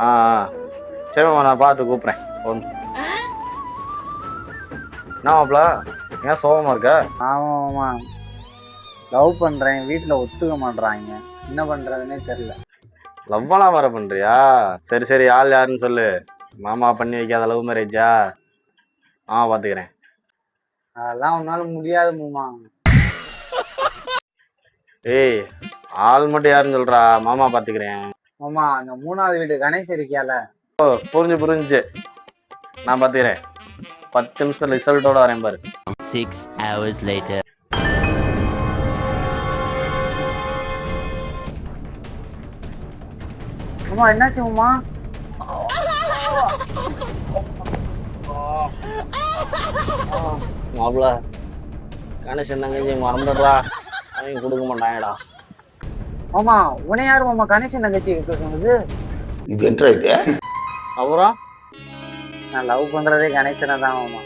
ஆ ஆ. சரி மாமா, நான் பார்த்து கூப்பிட்றேன். ஒரு நிமிஷம். என்ன மாப்பிள, ஏன் சோகமா இருக்க? ஆமாம்மா, லவ் பண்ணுறேன், வீட்டில் ஒத்துக்க மாட்றாங்க. என்ன பண்ணுறதுன்னே தெரில. லவ்வெல்லாம் வர பண்றியா? சரி சரி, ஆள் யாருன்னு சொல்லு. மாமா பண்ணி வைக்காத லவ் மேரேஜா? பார்த்துக்கிறேன். அதெல்லாம் உன்னால முடியாது மாமா. ஏய், ஆள் மட்டும் யாருன்னு சொல்றா, மாமா பார்த்துக்கிறேன். மாமா, அந்த 3வது வீடு கணேஷ் இருக்கியால? புரிஞ்சு நான் பார்த்துக்கிறேன். 10 நிமிஷத்துல ரிசல்ட்டோட வரேன் பாரு. 6 hours later. மாமா என்னாச்சு மாமா? மாப்பிள, கணேசன் தங்கச்சி மறந்துடுறா, அவங்க கொடுக்க மாட்டாங்கடா. மாமா உன்னை யாரு மாமா கணேசன் தங்கச்சி இருக்க சொன்னது? இது என்ன இது? அப்புறம் நான் லவ் பண்றதே கணேசனை தான் மாமா.